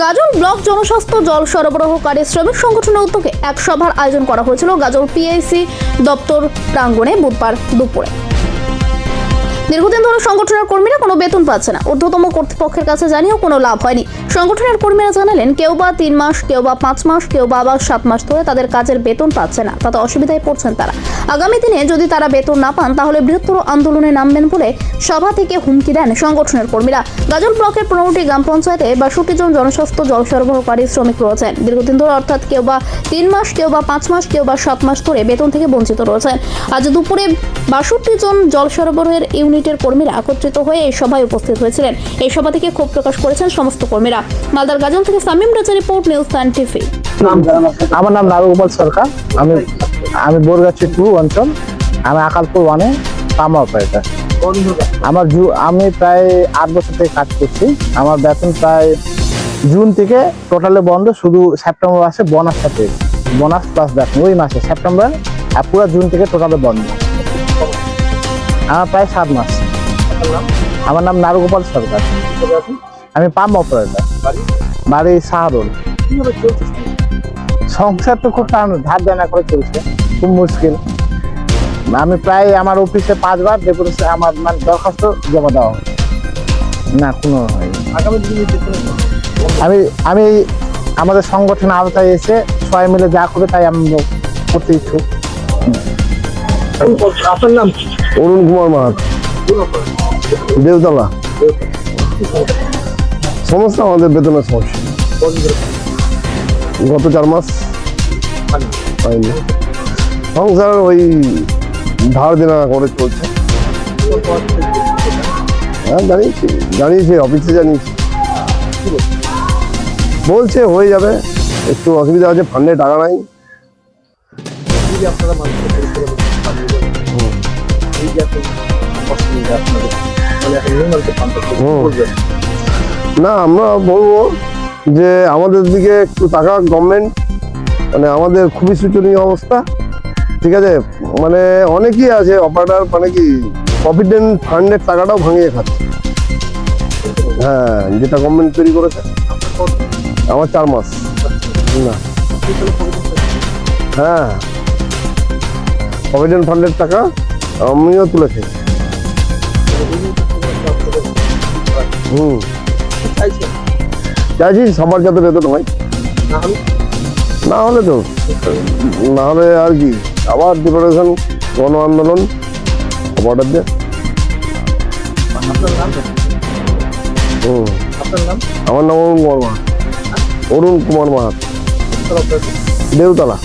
গাজল block জনস্বাস্থ্য জল সরবরাহকারী শ্রমিক সংগঠনের উদ্যোগে এক সভার আয়োজন করা হয়েছিল গাজল পিআইসি দপ্তর প্রাঙ্গণে বুধবার দুপুরে। দীর্ঘদিন ধরে সংগঠনের কর্মীরা কোনো বেতন পাচ্ছে না। ঊর্ধ্বতম কর্তৃপক্ষের কাছে জানিয়েও কোনো লাভ হয়নি। সংগঠনের কর্মীরা জানালেন, কেউ বা 3 মাস, কেউ বা 5 মাস, কেউ বা আবার 7 মাস ধরে তাদের কাজের বেতন পাচ্ছে না। তাতে অসুবিধায় পড়ছেন তারা। আগামী দিনে যদি তারা বেতন না পান তাহলে বৃহত্তর আন্দোলনে নামবেন বলে সভা থেকে হুমকি দেন সংগঠনের কর্মীরা। গাজল ব্লকের 15টি গ্রাম পঞ্চায়েতে 62 জন জনস্বাস্থ্য জল সরবরাহকারী শ্রমিক রয়েছেন। দীর্ঘদিন ধরে অর্থাৎ কেউ বা 3 মাস, কেউ বা 5 মাস, কেউ বা 7 মাস ধরে বেতন থেকে বঞ্চিত রয়েছেন। আজ দুপুরে 62 জন জল সরবরাহের ইউনিটের কর্মীরা একত্রিত হয়ে এই সভায় উপস্থিত হয়েছিলেন। এই সভা থেকে ক্ষোভ প্রকাশ করেছেন সমস্ত কর্মীরা। মালদার গাজল থেকে সামিম রাজার রিপোর্ট, নিউজ সায়েন্টিফিক। আমার নাম নারুগোপাল সরকার। আমি বোরগাছি 2 অঞ্চল। আমি আকালপুর 1-এ পাম্প অপারেটর। আমি প্রায় 8 বছর থেকে কাজ করছি। আমার বেতন প্রায় জুন থেকে টোটালে বন্ধ, শুধু সেপ্টেম্বর মাসে বোনাসটা পেয়েছি। বোনাস প্লাস বেতন ওই মাসে সেপ্টেম্বর আর পুরো জুন থেকে টোটালে বন্ধ। আমার প্রায় 7 মাস। আমার নাম নারুগোপাল সরকার। আমি পাম্প অপারেটর, বাড়ি শাহরুল। সংসার তো খুব ধার দেনা করে চলছে, খুব মুশকিল। আমি প্রায় আমার অফিসে 5 বার ডেপুটেশন আমার মানে দরখাস্ত জমা দেওয়া হয় না, কোনো হয়নি। আমি আমাদের সংগঠনের আওতায় এসে সবাই মিলে যা করে তাই আমি করতে ইচ্ছুক। আপনার নাম? অরুণ কুমার মাহাত, দেবতলা। সমস্যা আমাদের বেতনের সমস্যা। গত 4 মাস পাইনি। সংসার ওই ধার দেনা করে চলছে। হ্যাঁ, জানিয়েছি অফিসে জানিয়েছি, বলছে হয়ে যাবে। একটু অসুবিধা আছে, ফান্ডে টাকা নাই। না, আমরা বলবো যে আমাদের দিকে একটু টাকা গভর্নমেন্ট, মানে আমাদের খুবই শোচনীয় অবস্থা। ঠিক আছে, মানে অনেকেই আছে অপারেটর, মানে কি প্রভিডেন্ট ফান্ডের টাকাটাও ভাঙিয়ে খাচ্ছে। হ্যাঁ, যেটা গভর্নমেন্ট তৈরি করেছে। আমার 4 মাস। না, হ্যাঁ, প্রভিডেন্ট ফান্ডের টাকা আমিও তুলে খেয়েছি। চাইছি সবার যাতে বেতন হয়, না হলে আর কি আবার ডিপ্রেশন, গণ আন্দোলন অর্ডার দিয়ে। আমার নাম অরুণ কুমার মাহাত, দেবতলা।